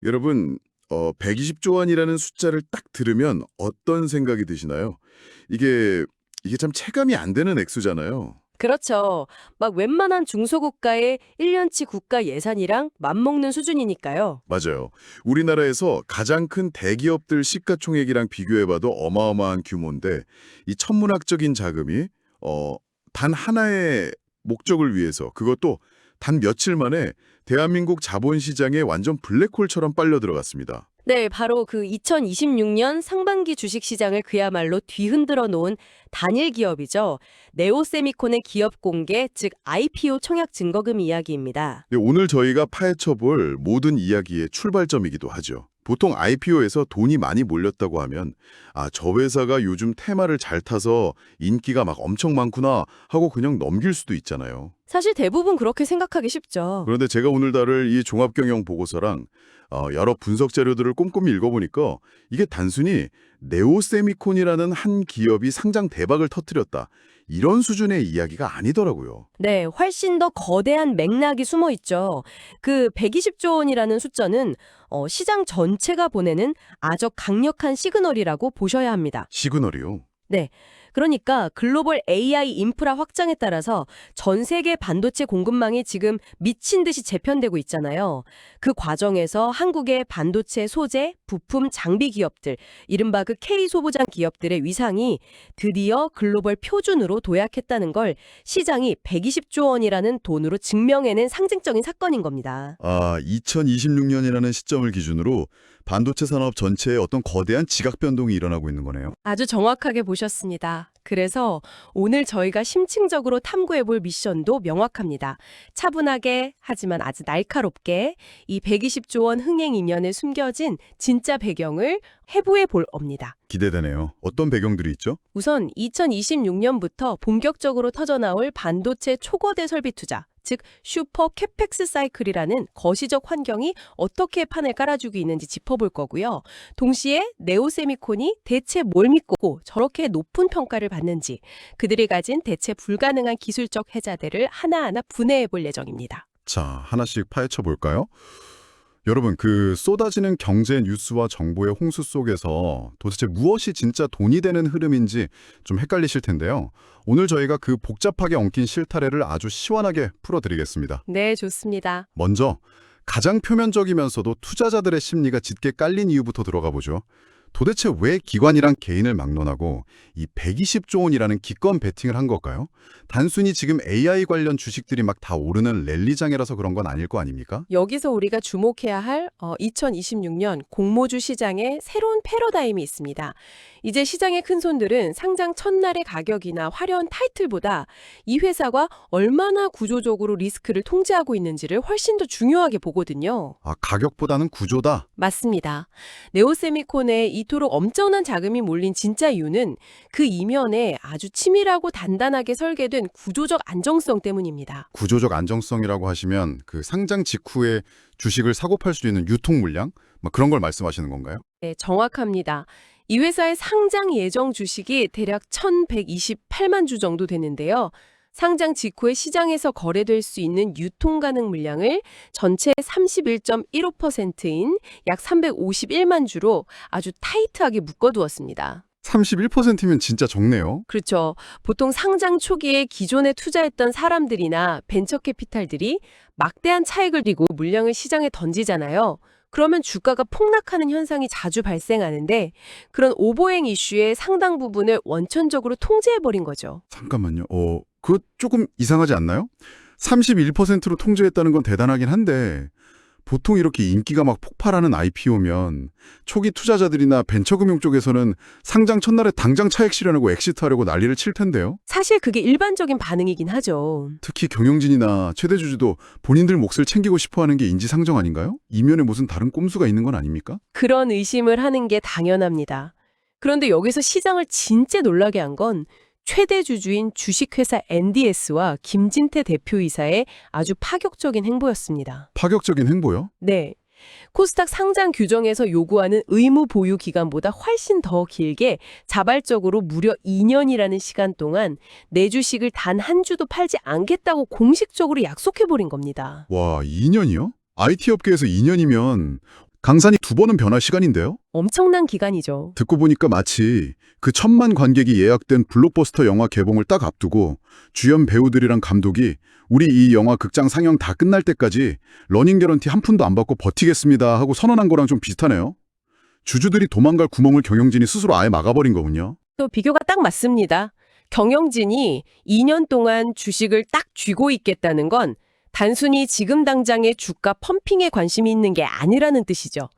여러분, 120조 원이라는 숫자를 딱 들으면 어떤 생각이 드시나요? 이게, 이게 참 체감이 안 되는 액수잖아요. 그렇죠. 막 웬만한 중소국가의 1년치 국가 예산이랑 맞먹는 수준이니까요. 맞아요. 우리나라에서 가장 큰 대기업들 시가총액이랑 비교해봐도 어마어마한 규모인데 이 천문학적인 자금이 어, 단 하나의 목적을 위해서 그것도 단 며칠 만에 대한민국 자본시장에 완전 블랙홀처럼 빨려 들어갔습니다. 네, 바로 그 2026년 상반기 주식시장을 그야말로 뒤흔들어 놓은 단일 기업이죠. 네오세미콘의 기업 공개, 즉 IPO 청약 증거금 이야기입니다. 네, 오늘 저희가 파헤쳐볼 모든 이야기의 출발점이기도 하죠. 보통 IPO에서 돈이 많이 몰렸다고 하면 저 회사가 요즘 테마를 잘 타서 인기가 막 엄청 많구나 하고 그냥 넘길 수도 있잖아요. 사실 대부분 그렇게 생각하기 쉽죠. 그런데 제가 오늘 다룰 이 종합경영 보고서랑 여러 분석 자료들을 꼼꼼히 읽어보니까 이게 단순히 네오세미콘이라는 한 기업이 상장 대박을 터뜨렸다. 이런 수준의 이야기가 아니더라고요. 네, 훨씬 더 거대한 맥락이 숨어 있죠. 그 120조 원이라는 숫자는 시장 전체가 보내는 아주 강력한 시그널이라고 보셔야 합니다. 시그널이요. 네. 그러니까 글로벌 AI 인프라 확장에 따라서 전 세계 반도체 공급망이 지금 미친 듯이 재편되고 있잖아요. 그 과정에서 한국의 반도체 소재, 부품, 장비 기업들, 이른바 그 K소부장 기업들의 위상이 드디어 글로벌 표준으로 도약했다는 걸 시장이 120조 원이라는 돈으로 증명해낸 상징적인 사건인 겁니다. 2026년이라는 시점을 기준으로 반도체 산업 전체에 어떤 거대한 지각 변동이 일어나고 있는 거네요. 아주 정확하게 보셨습니다. 그래서 오늘 저희가 심층적으로 탐구해볼 미션도 명확합니다. 차분하게 하지만 아주 날카롭게 이 120조 원 흥행 이면에 숨겨진 진짜 배경을 해부해 볼 겁니다. 기대되네요. 어떤 배경들이 있죠? 우선 2026년부터 본격적으로 터져나올 반도체 초거대 설비 투자, 즉 슈퍼 캐펙스 사이클이라는 거시적 환경이 어떻게 판을 깔아주고 있는지 짚어볼 거고요. 동시에 네오세미콘이 대체 뭘 믿고 저렇게 높은 평가를 받는지, 그들이 가진 대체 불가능한 기술적 해자들을 하나하나 분해해 볼 예정입니다. 자, 하나씩 파헤쳐 볼까요? 여러분, 그 쏟아지는 경제 뉴스와 정보의 홍수 속에서 도대체 무엇이 진짜 돈이 되는 흐름인지 좀 헷갈리실 텐데요. 오늘 저희가 그 복잡하게 엉킨 실타래를 아주 시원하게 풀어드리겠습니다. 네, 좋습니다. 먼저 가장 표면적이면서도 투자자들의 심리가 짙게 깔린 이유부터 들어가 보죠. 도대체 왜 기관이랑 개인을 막론하고 이 120조 원이라는 기권 베팅을 한 걸까요? 단순히 지금 AI 관련 주식들이 막 다 오르는 랠리장이라서 그런 건 아닐 거 아닙니까? 여기서 우리가 주목해야 할 2026년 공모주 시장의 새로운 패러다임이 있습니다. 이제 시장의 큰손들은 상장 첫날의 가격이나 화려한 타이틀보다 이 회사가 얼마나 구조적으로 리스크를 통제하고 있는지를 훨씬 더 중요하게 보거든요. 가격보다는 구조다. 맞습니다. 네오세미콘에 이토록 엄청난 자금이 몰린 진짜 이유는 그 이면에 아주 치밀하고 단단하게 설계된 구조적 안정성 때문입니다. 구조적 안정성이라고 하시면 그 상장 직후에 주식을 사고 팔 수 있는 유통 물량? 뭐 그런 걸 말씀하시는 건가요? 네, 정확합니다. 이 회사의 상장 예정 주식이 대략 1,128만 주 정도 되는데요. 상장 직후에 시장에서 거래될 수 있는 유통 가능 물량을 전체 31.15%인 약 351만 주로 아주 타이트하게 묶어두었습니다. 31%면 진짜 적네요. 그렇죠. 보통 상장 초기에 기존에 투자했던 사람들이나 벤처 캐피탈들이 막대한 차익을 띠고 물량을 시장에 던지잖아요. 그러면 주가가 폭락하는 현상이 자주 발생하는데 그런 오버행 이슈의 상당 부분을 원천적으로 통제해버린 거죠. 잠깐만요. 그거 조금 이상하지 않나요? 31%로 통제했다는 건 대단하긴 한데 보통 이렇게 인기가 막 폭발하는 IPO면 초기 투자자들이나 벤처금융 쪽에서는 상장 첫날에 당장 차익 실현하고 엑시트하려고 난리를 칠 텐데요. 사실 그게 일반적인 반응이긴 하죠. 특히 경영진이나 최대 주주도 본인들 몫을 챙기고 싶어하는 게 인지상정 아닌가요? 이면에 무슨 다른 꼼수가 있는 건 아닙니까? 그런 의심을 하는 게 당연합니다. 그런데 여기서 시장을 진짜 놀라게 한 건 최대 주주인 주식회사 NDS와 김진태 대표이사의 아주 파격적인 행보였습니다. 파격적인 행보요? 네. 코스닥 상장 규정에서 요구하는 의무 보유 기간보다 훨씬 더 길게 자발적으로 무려 2년이라는 시간 동안 내 주식을 단 한 주도 팔지 않겠다고 공식적으로 약속해버린 겁니다. 와, 2년이요? IT 업계에서 2년이면 강산이 2번은 변할 시간인데요? 엄청난 기간이죠. 듣고 보니까 마치 그 1,000만 관객이 예약된 블록버스터 영화 개봉을 딱 앞두고 주연 배우들이랑 감독이 우리 이 영화 극장 상영 다 끝날 때까지 러닝 개런티 한 푼도 안 받고 버티겠습니다 하고 선언한 거랑 좀 비슷하네요. 주주들이 도망갈 구멍을 경영진이 스스로 아예 막아버린 거군요. 또 비교가 딱 맞습니다. 경영진이 2년 동안 주식을 딱 쥐고 있겠다는 건 단순히 지금 당장의 주가 펌핑에 관심이 있는 게 아니라는 뜻이죠.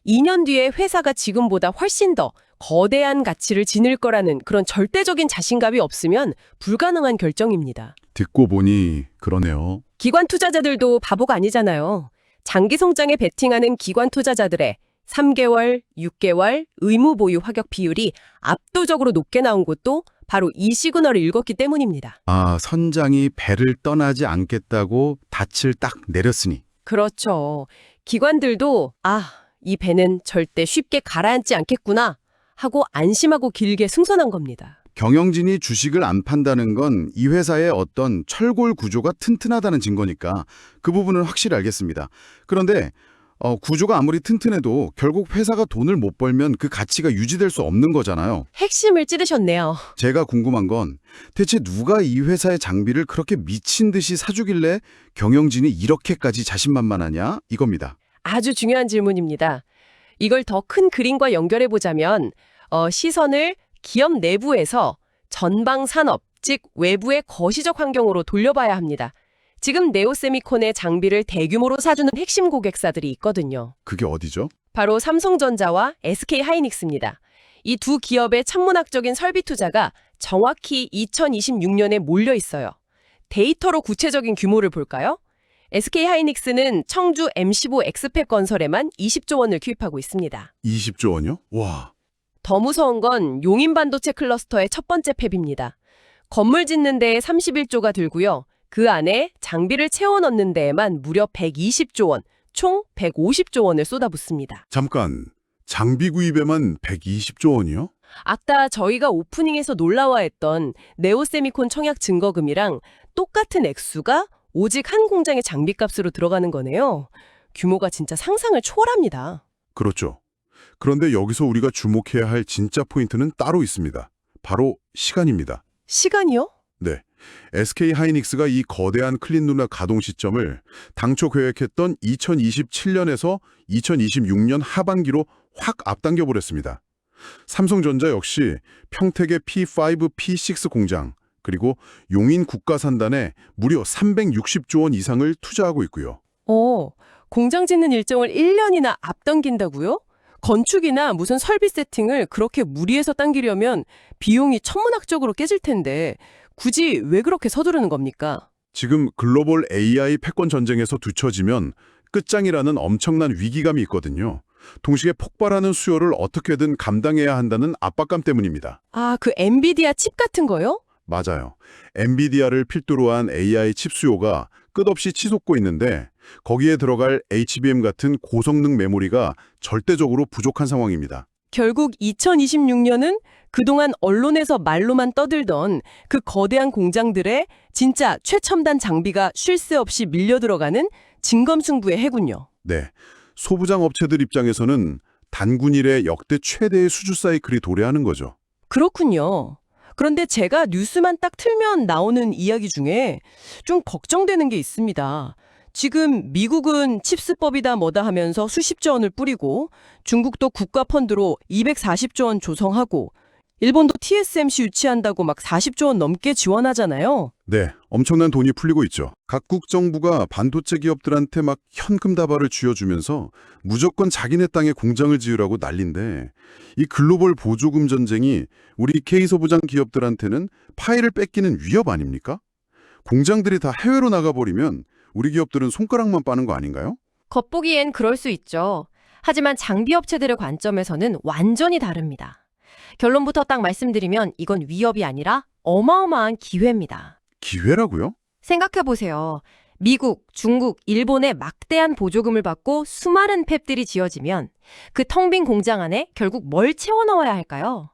2년 뒤에 회사가 지금보다 훨씬 더 거대한 가치를 지닐 거라는 그런 절대적인 자신감이 없으면 불가능한 결정입니다. 듣고 보니 그러네요. 기관 투자자들도 바보가 아니잖아요. 장기 성장에 베팅하는 기관 투자자들의 3개월, 6개월 의무 보유 화격 비율이 압도적으로 높게 나온 것도 바로 이 시그널을 읽었기 때문입니다. 아, 선장이 배를 떠나지 않겠다고 닻을 딱 내렸으니. 그렇죠. 기관들도 이 배는 절대 쉽게 가라앉지 않겠구나 하고 안심하고 길게 승선한 겁니다. 경영진이 주식을 안 판다는 건 이 회사의 어떤 철골 구조가 튼튼하다는 증거니까 그 부분은 확실히 알겠습니다. 그런데 구조가 아무리 튼튼해도 결국 회사가 돈을 못 벌면 그 가치가 유지될 수 없는 거잖아요. 핵심을 찌르셨네요. 제가 궁금한 건 대체 누가 이 회사의 장비를 그렇게 미친 듯이 사주길래 경영진이 이렇게까지 자신만만하냐 이겁니다. 아주 중요한 질문입니다. 이걸 더 큰 그림과 연결해 보자면 시선을 기업 내부에서 전방 산업, 즉 외부의 거시적 환경으로 돌려봐야 합니다. 지금 네오세미콘의 장비를 대규모로 사주는 핵심 고객사들이 있거든요. 그게 어디죠? 바로 삼성전자와 SK하이닉스입니다. 이 두 기업의 천문학적인 설비 투자가 정확히 2026년에 몰려 있어요. 데이터로 구체적인 규모를 볼까요? SK하이닉스는 청주 M15 엑스팩 건설에만 20조 원을 투입하고 있습니다. 20조 원이요? 와. 더 무서운 건 용인 반도체 클러스터의 첫 번째 팹입니다. 건물 짓는 데에 31조가 들고요. 그 안에 장비를 채워 넣는 데에만 무려 120조 원, 총 150조 원을 쏟아붓습니다. 잠깐, 장비 구입에만 120조 원이요? 아까 저희가 오프닝에서 놀라워했던 네오세미콘 청약 증거금이랑 똑같은 액수가 오직 한 공장의 장비값으로 들어가는 거네요. 규모가 진짜 상상을 초월합니다. 그렇죠. 그런데 여기서 우리가 주목해야 할 진짜 포인트는 따로 있습니다. 바로 시간입니다. 시간이요? 네. SK하이닉스가 이 거대한 클린루나 가동 시점을 당초 계획했던 2027년에서 2026년 하반기로 확 앞당겨 버렸습니다. 삼성전자 역시 평택의 P5, P6 공장, 그리고 용인 국가산단에 무려 360조 원 이상을 투자하고 있고요. 공장 짓는 일정을 1년이나 앞당긴다고요? 건축이나 무슨 설비 세팅을 그렇게 무리해서 당기려면 비용이 천문학적으로 깨질 텐데 굳이 왜 그렇게 서두르는 겁니까? 지금 글로벌 AI 패권 전쟁에서 뒤처지면 끝장이라는 엄청난 위기감이 있거든요. 동시에 폭발하는 수요를 어떻게든 감당해야 한다는 압박감 때문입니다. 그 엔비디아 칩 같은 거요? 맞아요. 엔비디아를 필두로 한 AI 칩 수요가 끝없이 치솟고 있는데 거기에 들어갈 HBM 같은 고성능 메모리가 절대적으로 부족한 상황입니다. 결국 2026년은 그동안 언론에서 말로만 떠들던 그 거대한 공장들의 진짜 최첨단 장비가 쉴 새 없이 밀려 들어가는 진검승부의 해군요. 네. 소부장 업체들 입장에서는 단군 일의 역대 최대의 수주 사이클이 도래하는 거죠. 그렇군요. 그런데 제가 뉴스만 딱 틀면 나오는 이야기 중에 좀 걱정되는 게 있습니다. 지금 미국은 칩스법이다 뭐다 하면서 수십조 원을 뿌리고 중국도 국가 펀드로 240조 원 조성하고 일본도 TSMC 유치한다고 막 40조 원 넘게 지원하잖아요. 네, 엄청난 돈이 풀리고 있죠. 각국 정부가 반도체 기업들한테 막 현금 다발을 쥐어주면서 무조건 자기네 땅에 공장을 지으라고 난린데 이 글로벌 보조금 전쟁이 우리 K소부장 기업들한테는 파일을 뺏기는 위협 아닙니까? 공장들이 다 해외로 나가버리면 우리 기업들은 손가락만 빠는 거 아닌가요? 겉보기엔 그럴 수 있죠. 하지만 장비업체들의 관점에서는 완전히 다릅니다. 결론부터 딱 말씀드리면 이건 위협이 아니라 어마어마한 기회입니다. 기회라고요? 생각해보세요. 미국, 중국, 일본의 막대한 보조금을 받고 수많은 팹들이 지어지면 그 텅 빈 공장 안에 결국 뭘 채워 넣어야 할까요?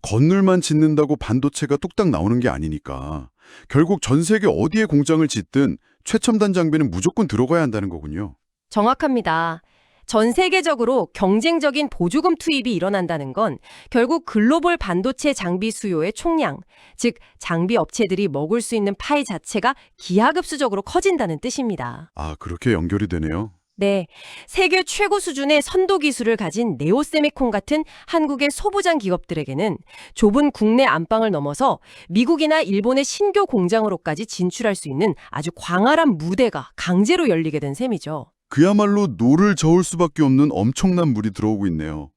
건물만 짓는다고 반도체가 뚝딱 나오는 게 아니니까 결국 전 세계 어디에 공장을 짓든 최첨단 장비는 무조건 들어가야 한다는 거군요. 정확합니다. 전 세계적으로 경쟁적인 보조금 투입이 일어난다는 건 결국 글로벌 반도체 장비 수요의 총량, 즉 장비 업체들이 먹을 수 있는 파이 자체가 기하급수적으로 커진다는 뜻입니다. 아, 그렇게 연결이 되네요. 네, 세계 최고 수준의 선도 기술을 가진 네오세미콘 같은 한국의 소부장 기업들에게는 좁은 국내 안방을 넘어서 미국이나 일본의 신규 공장으로까지 진출할 수 있는 아주 광활한 무대가 강제로 열리게 된 셈이죠. 그야말로 노를 저을 수밖에 없는 엄청난 물이 들어오고 있네요.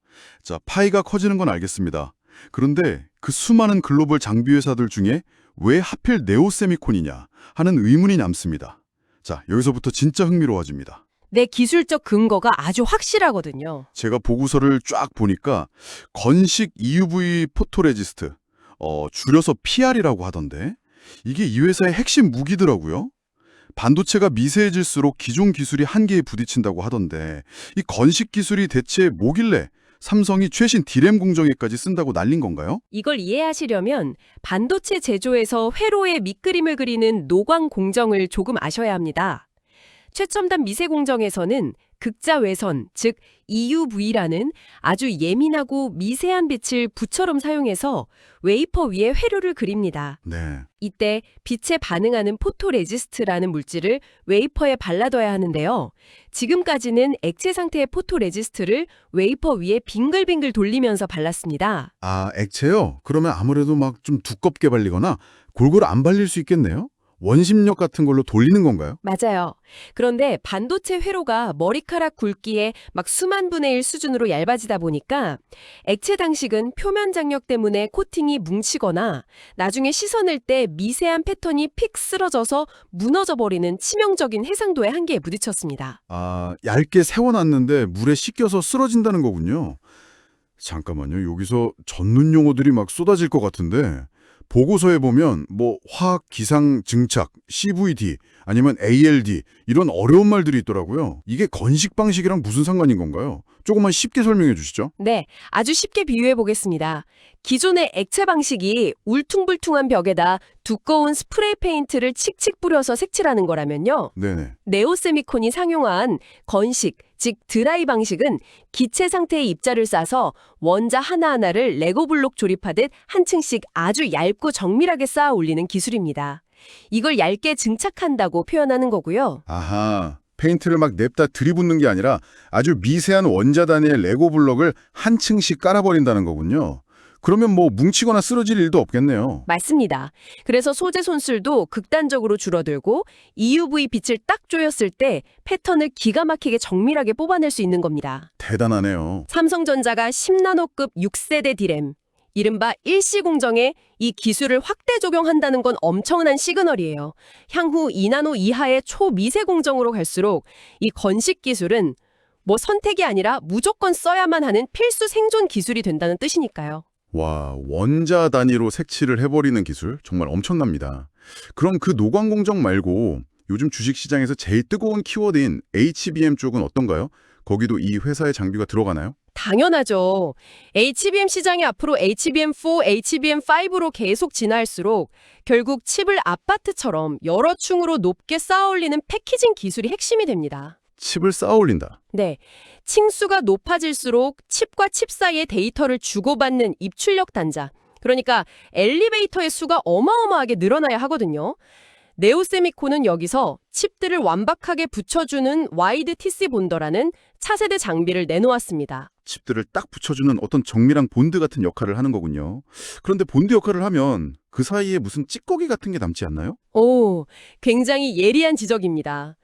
자, 파이가 커지는 건 알겠습니다. 그런데 그 수많은 글로벌 장비 회사들 중에 왜 하필 네오세미콘이냐 하는 의문이 남습니다. 자, 여기서부터 진짜 흥미로워집니다. 내 기술적 근거가 아주 확실하거든요. 제가 보고서를 쫙 보니까 건식 EUV 포토레지스트, 줄여서 PR이라고 하던데 이게 이 회사의 핵심 무기더라고요. 반도체가 미세해질수록 기존 기술이 한계에 부딪힌다고 하던데 이 건식 기술이 대체 뭐길래 삼성이 최신 디램 공정에까지 쓴다고 날린 건가요? 이걸 이해하시려면 반도체 제조에서 회로의 밑그림을 그리는 노광 공정을 조금 아셔야 합니다. 최첨단 미세 공정에서는 극자 외선, 즉 EUV라는 아주 예민하고 미세한 빛을 붓처럼 사용해서 웨이퍼 위에 회로를 그립니다. 네. 이때 빛에 반응하는 포토레지스트라는 물질을 웨이퍼에 발라둬야 하는데요. 지금까지는 액체 상태의 포토레지스트를 웨이퍼 위에 빙글빙글 돌리면서 발랐습니다. 아, 액체요? 그러면 아무래도 막 좀 두껍게 발리거나 골고루 안 발릴 수 있겠네요? 원심력 같은 걸로 돌리는 건가요? 맞아요. 그런데 반도체 회로가 머리카락 굵기의 막 수만 분의 1 수준으로 얇아지다 보니까 액체 당식은 표면 장력 때문에 코팅이 뭉치거나 나중에 씻어낼 때 미세한 패턴이 픽 쓰러져서 무너져 버리는 치명적인 해상도의 한계에 부딪혔습니다. 아, 얇게 세워놨는데 물에 씻겨서 쓰러진다는 거군요. 잠깐만요. 여기서 전문 용어들이 막 쏟아질 것 같은데 보고서에 보면 뭐 화학 기상 증착, CVD 아니면 ALD 이런 어려운 말들이 있더라고요. 이게 건식 방식이랑 무슨 상관인 건가요? 조금만 쉽게 설명해 주시죠. 네, 아주 쉽게 비유해 보겠습니다. 기존의 액체 방식이 울퉁불퉁한 벽에다 두꺼운 스프레이 페인트를 칙칙 뿌려서 색칠하는 거라면요. 네네. 네오세미콘이 상용한 건식, 즉 드라이 방식은 기체 상태의 입자를 싸서 원자 하나하나를 레고 블록 조립하듯 한 층씩 아주 얇고 정밀하게 쌓아 올리는 기술입니다. 이걸 얇게 증착한다고 표현하는 거고요. 아하. 페인트를 막 냅다 들이붓는 게 아니라 아주 미세한 원자 단위의 레고 블럭을 한 층씩 깔아버린다는 거군요. 그러면 뭐 뭉치거나 쓰러질 일도 없겠네요. 맞습니다. 그래서 소재 손실도 극단적으로 줄어들고 EUV 빛을 딱 조였을 때 패턴을 기가 막히게 정밀하게 뽑아낼 수 있는 겁니다. 대단하네요. 삼성전자가 10나노급 6세대 디램, 이른바 일시 공정에 이 기술을 확대 적용한다는 건 엄청난 시그널이에요. 향후 2나노 이하의 초미세 공정으로 갈수록 이 건식 기술은 뭐 선택이 아니라 무조건 써야만 하는 필수 생존 기술이 된다는 뜻이니까요. 와, 원자 단위로 색칠을 해버리는 기술 정말 엄청납니다. 그럼 그 노광 공정 말고 요즘 주식시장에서 제일 뜨거운 키워드인 HBM 쪽은 어떤가요? 거기도 이 회사의 장비가 들어가나요? 당연하죠. HBM 시장이 앞으로 HBM4, HBM5로 계속 진화할수록 결국 칩을 아파트처럼 여러 층으로 높게 쌓아올리는 패키징 기술이 핵심이 됩니다. 칩을 쌓아 올린다. 네, 층수가 높아질수록 칩과 칩 사이의 데이터를 주고받는 입출력 단자, 그러니까 엘리베이터의 수가 어마어마하게 늘어나야 하거든요. 네오세미콘은 여기서 칩들을 완벽하게 붙여주는 와이드 TC 본더라는 차세대 장비를 내놓았습니다. 칩들을 딱 붙여주는 어떤 정밀한 본드 같은 역할을 하는 거군요. 그런데 본드 역할을 하면 그 사이에 무슨 찌꺼기 같은 게 남지 않나요? 오, 굉장히 예리한 지적입니다.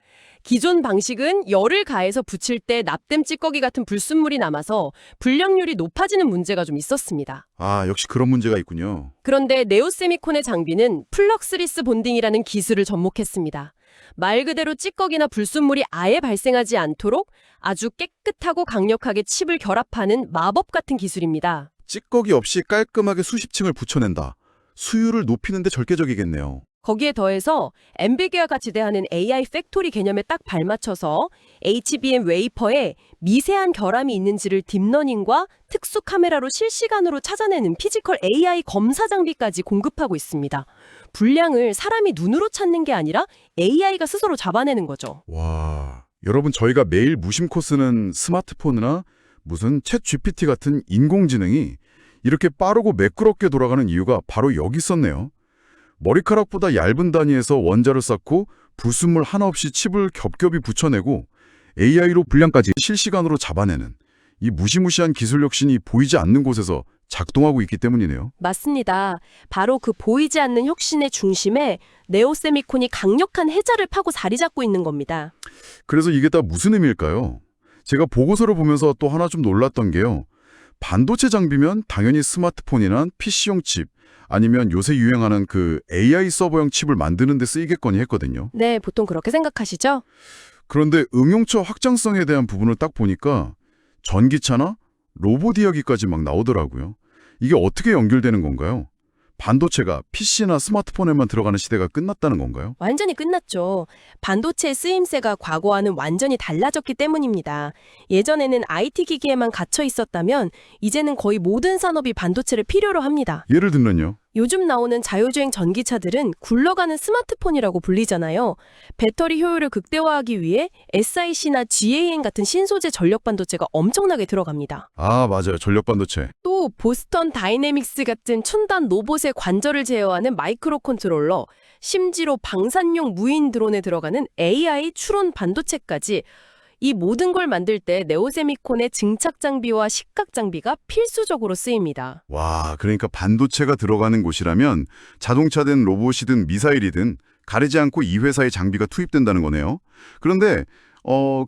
기존 방식은 열을 가해서 붙일 때 납땜 찌꺼기 같은 불순물이 남아서 불량률이 높아지는 문제가 좀 있었습니다. 아, 역시 그런 문제가 있군요. 그런데 네오세미콘의 장비는 플럭스리스 본딩이라는 기술을 접목했습니다. 말 그대로 찌꺼기나 불순물이 아예 발생하지 않도록 아주 깨끗하고 강력하게 칩을 결합하는 마법 같은 기술입니다. 찌꺼기 없이 깔끔하게 수십 층을 붙여낸다. 수율을 높이는 데 절대적이겠네요. 거기에 더해서 엔비디아가 같이 대하는 AI 팩토리 개념에 딱 발맞춰서 HBM 웨이퍼에 미세한 결함이 있는지를 딥러닝과 특수 카메라로 실시간으로 찾아내는 피지컬 AI 검사 장비까지 공급하고 있습니다. 불량을 사람이 눈으로 찾는 게 아니라 AI가 스스로 잡아내는 거죠. 와, 여러분, 저희가 매일 무심코 쓰는 스마트폰이나 무슨 챗 GPT 같은 인공지능이 이렇게 빠르고 매끄럽게 돌아가는 이유가 바로 여기 있었네요. 머리카락보다 얇은 단위에서 원자를 쌓고 불순물 하나 없이 칩을 겹겹이 붙여내고 AI로 분량까지 실시간으로 잡아내는 이 무시무시한 기술 혁신이 보이지 않는 곳에서 작동하고 있기 때문이네요. 맞습니다. 바로 그 보이지 않는 혁신의 중심에 네오세미콘이 강력한 해자를 파고 자리 잡고 있는 겁니다. 그래서 이게 다 무슨 의미일까요? 제가 보고서를 보면서 또 하나 좀 놀랐던 게요. 반도체 장비면 당연히 스마트폰이나 PC용 칩, 아니면 요새 유행하는 그 AI 서버용 칩을 만드는 데 쓰이겠거니 했거든요. 네, 보통 그렇게 생각하시죠? 그런데 응용처 확장성에 대한 부분을 딱 보니까 전기차나 로봇 이야기까지 막 나오더라고요. 이게 어떻게 연결되는 건가요? 반도체가 PC나 스마트폰에만 들어가는 시대가 끝났다는 건가요? 완전히 끝났죠. 반도체의 쓰임새가 과거와는 완전히 달라졌기 때문입니다. 예전에는 IT 기기에만 갇혀 있었다면 이제는 거의 모든 산업이 반도체를 필요로 합니다. 예를 들면요. 요즘 나오는 자율주행 전기차들은 굴러가는 스마트폰이라고 불리잖아요. 배터리 효율을 극대화하기 위해 SiC나 GaN 같은 신소재 전력 반도체가 엄청나게 들어갑니다. 아, 맞아요. 전력 반도체. 또 보스턴 다이내믹스 같은 첨단 로봇의 관절을 제어하는 마이크로 컨트롤러, 심지어 방산용 무인 드론에 들어가는 AI 추론 반도체까지 이 모든 걸 만들 때 네오세미콘의 증착 장비와 식각 장비가 필수적으로 쓰입니다. 와, 그러니까 반도체가 들어가는 곳이라면 자동차든 로봇이든 미사일이든 가리지 않고 이 회사의 장비가 투입된다는 거네요. 그런데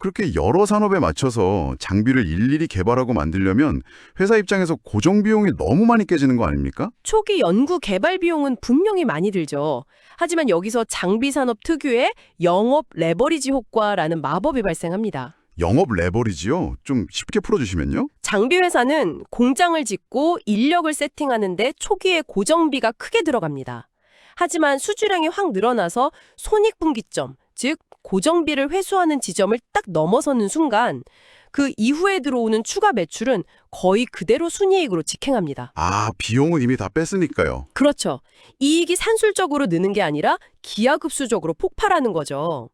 그렇게 여러 산업에 맞춰서 장비를 일일이 개발하고 만들려면 회사 입장에서 고정 비용이 너무 많이 깨지는 거 아닙니까? 초기 연구 개발 비용은 분명히 많이 들죠. 하지만 여기서 장비 산업 특유의 영업 레버리지 효과라는 마법이 발생합니다. 영업 레버리지요? 좀 쉽게 풀어주시면요. 장비 회사는 공장을 짓고 인력을 세팅하는데 초기에 고정비가 크게 들어갑니다. 하지만 수주량이 확 늘어나서 손익분기점, 즉 고정비를 회수하는 지점을 딱 넘어서는 순간 그 이후에 들어오는 추가 매출은 거의 그대로 순이익으로 직행합니다. 아, 비용은 이미 다 뺐으니까요. 그렇죠. 이익이 산술적으로 느는 게 아니라 기하급수적으로 폭발하는 거죠.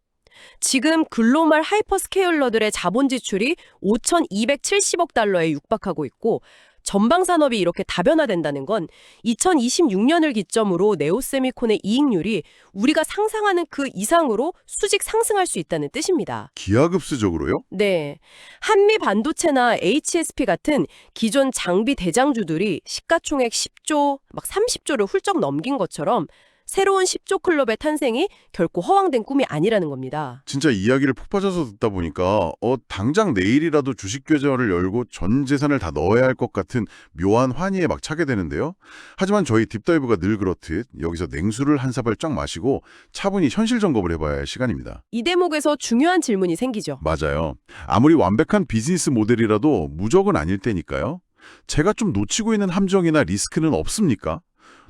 지금 글로벌 하이퍼스케일러들의 자본 지출이 5,270억 달러에 육박하고 있고 전방 산업이 이렇게 다변화된다는 건 2026년을 기점으로 네오세미콘의 이익률이 우리가 상상하는 그 이상으로 수직 상승할 수 있다는 뜻입니다. 기하급수적으로요? 네. 한미 반도체나 HSP 같은 기존 장비 대장주들이 시가총액 10조, 막 30조를 훌쩍 넘긴 것처럼 새로운 10조 클럽의 탄생이 결코 허황된 꿈이 아니라는 겁니다. 진짜 이야기를 푹 빠져서 듣다 보니까 당장 내일이라도 주식 계좌를 열고 전 재산을 다 넣어야 할 것 같은 묘한 환희에 막 차게 되는데요. 하지만 저희 딥다이브가 늘 그렇듯 여기서 냉수를 한 사발 쫙 마시고 차분히 현실 점검을 해봐야 할 시간입니다. 이 대목에서 중요한 질문이 생기죠. 맞아요. 아무리 완벽한 비즈니스 모델이라도 무적은 아닐 테니까요. 제가 좀 놓치고 있는 함정이나 리스크는 없습니까?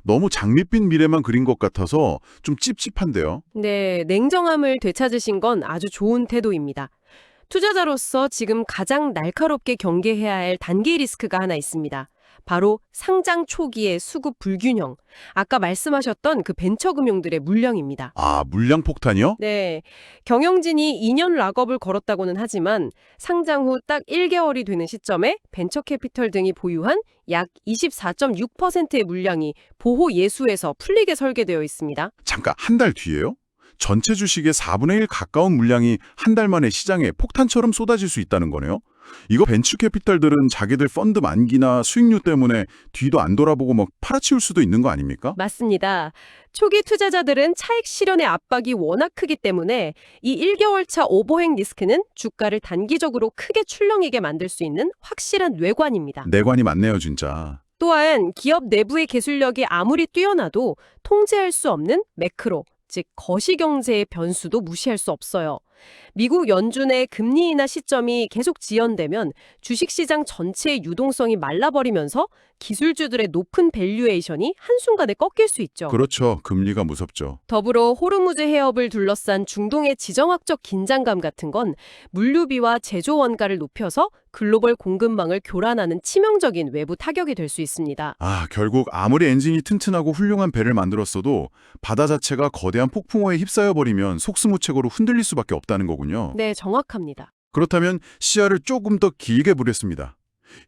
너무 장밋빛 미래만 그린 것 같아서 좀 찝찝한데요. 네, 냉정함을 되찾으신 건 아주 좋은 태도입니다. 투자자로서 지금 가장 날카롭게 경계해야 할 단기 리스크가 하나 있습니다. 바로 상장 초기의 수급 불균형. 아까 말씀하셨던 그 벤처금융들의 물량입니다. 아, 물량 폭탄이요? 네, 경영진이 2년 락업을 걸었다고는 하지만 상장 후 딱 1개월이 되는 시점에 벤처캐피털 등이 보유한 약 24.6%의 물량이 보호 예수에서 풀리게 설계되어 있습니다. 잠깐, 한 달 뒤에요? 전체 주식의 4분의 1 가까운 물량이 한 달 만에 시장에 폭탄처럼 쏟아질 수 있다는 거네요? 이거 벤처캐피털들은 자기들 펀드 만기나 수익률 때문에 뒤도 안 돌아보고 막 팔아치울 수도 있는 거 아닙니까? 맞습니다. 초기 투자자들은 차익 실현의 압박이 워낙 크기 때문에 이 1개월차 오버행 리스크는 주가를 단기적으로 크게 출렁이게 만들 수 있는 확실한 뇌관입니다. 내관이 많네요, 진짜. 또한 기업 내부의 기술력이 아무리 뛰어나도 통제할 수 없는 매크로, 즉 거시경제의 변수도 무시할 수 없어요. 미국 연준의 금리 인하 시점이 계속 지연되면 주식시장 전체의 유동성이 말라버리면서 기술주들의 높은 밸류에이션이 한순간에 꺾일 수 있죠. 그렇죠. 금리가 무섭죠. 더불어 호르무즈 해협을 둘러싼 중동의 지정학적 긴장감 같은 건 물류비와 제조 원가를 높여서 글로벌 공급망을 교란하는 치명적인 외부 타격이 될 수 있습니다. 아, 결국 아무리 엔진이 튼튼하고 훌륭한 배를 만들었어도 바다 자체가 거대한 폭풍우에 휩싸여버리면 속수무책으로 흔들릴 수밖에 없어요. 없다는 거군요. 네, 정확합니다. 그렇다면 시야를 조금 더 길게 보겠습니다.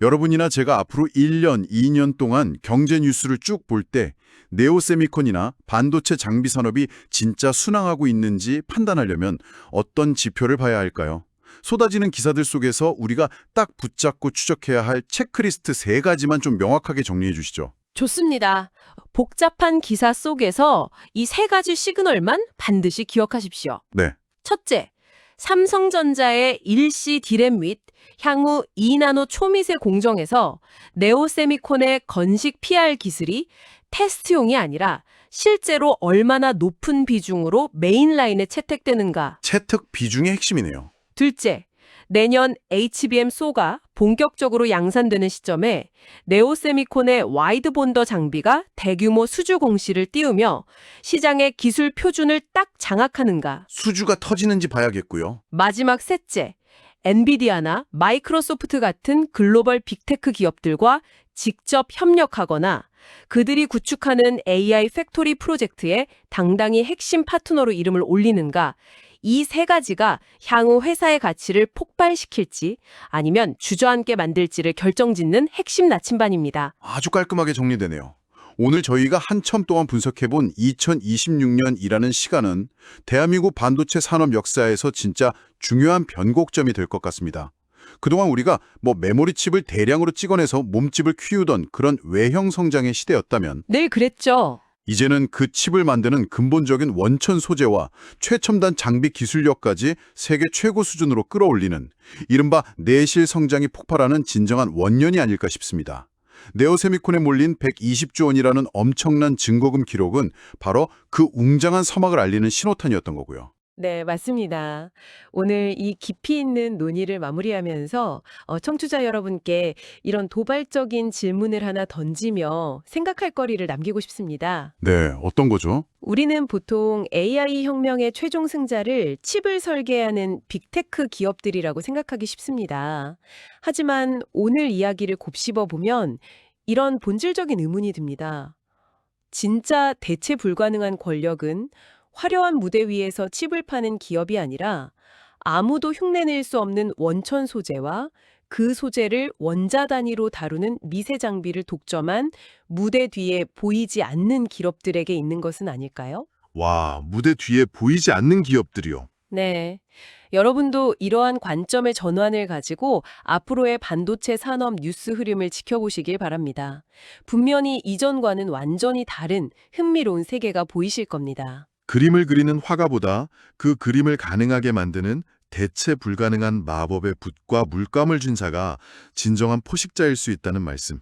여러분이나 제가 앞으로 1년, 2년 동안 경제 뉴스를 쭉 볼 때 네오세미콘이나 반도체 장비 산업이 진짜 순항하고 있는지 판단하려면 어떤 지표를 봐야 할까요? 쏟아지는 기사들 속에서 우리가 딱 붙잡고 추적해야 할 체크리스트 3가지만 좀 명확하게 정리해 주시죠. 좋습니다. 복잡한 기사 속에서 이 3가지 시그널만 반드시 기억하십시오. 네. 첫째, 삼성전자의 일시 디램 및 향후 2나노 초미세 공정에서 네오세미콘의 건식 PR 기술이 테스트용이 아니라 실제로 얼마나 높은 비중으로 메인라인에 채택되는가. 채택 비중의 핵심이네요. 둘째, 내년 HBM4가 본격적으로 양산되는 시점에 네오세미콘의 와이드 본더 장비가 대규모 수주 공시를 띄우며 시장의 기술 표준을 딱 장악하는가. 수주가 터지는지 봐야겠고요. 마지막 셋째, 엔비디아나 마이크로소프트 같은 글로벌 빅테크 기업들과 직접 협력하거나 그들이 구축하는 AI 팩토리 프로젝트에 당당히 핵심 파트너로 이름을 올리는가. 이 3가지가 향후 회사의 가치를 폭발시킬지 아니면 주저앉게 만들지를 결정짓는 핵심 나침반입니다. 아주 깔끔하게 정리되네요. 오늘 저희가 한참 동안 분석해본 2026년이라는 시간은 대한민국 반도체 산업 역사에서 진짜 중요한 변곡점이 될 것 같습니다. 그동안 우리가 메모리 칩을 대량으로 찍어내서 몸집을 키우던 그런 외형 성장의 시대였다면 늘 그랬죠. 이제는 그 칩을 만드는 근본적인 원천 소재와 최첨단 장비 기술력까지 세계 최고 수준으로 끌어올리는 이른바 내실 성장이 폭발하는 진정한 원년이 아닐까 싶습니다. 네오세미콘에 몰린 120조 원이라는 엄청난 증거금 기록은 바로 그 웅장한 서막을 알리는 신호탄이었던 거고요. 네, 맞습니다. 오늘 이 깊이 있는 논의를 마무리하면서 청취자 여러분께 이런 도발적인 질문을 하나 던지며 생각할 거리를 남기고 싶습니다. 네, 어떤 거죠? 우리는 보통 AI 혁명의 최종 승자를 칩을 설계하는 빅테크 기업들이라고 생각하기 쉽습니다. 하지만 오늘 이야기를 곱씹어 보면 이런 본질적인 의문이 듭니다. 진짜 대체 불가능한 권력은 화려한 무대 위에서 칩을 파는 기업이 아니라 아무도 흉내낼 수 없는 원천 소재와 그 소재를 원자 단위로 다루는 미세 장비를 독점한 무대 뒤에 보이지 않는 기업들에게 있는 것은 아닐까요? 와, 무대 뒤에 보이지 않는 기업들이요. 네. 여러분도 이러한 관점의 전환을 가지고 앞으로의 반도체 산업 뉴스 흐름을 지켜보시길 바랍니다. 분명히 이전과는 완전히 다른 흥미로운 세계가 보이실 겁니다. 그림을 그리는 화가보다 그 그림을 가능하게 만드는 대체 불가능한 마법의 붓과 물감을 쥔 자가 진정한 포식자일 수 있다는 말씀.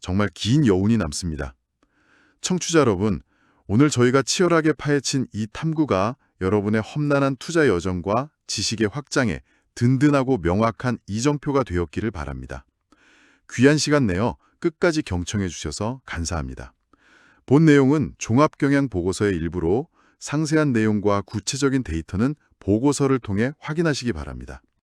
정말 긴 여운이 남습니다. 청취자 여러분, 오늘 저희가 치열하게 파헤친 이 탐구가 여러분의 험난한 투자 여정과 지식의 확장에 든든하고 명확한 이정표가 되었기를 바랍니다. 귀한 시간 내어 끝까지 경청해 주셔서 감사합니다. 본 내용은 종합경향 보고서의 일부로 상세한 내용과 구체적인 데이터는 보고서를 통해 확인하시기 바랍니다.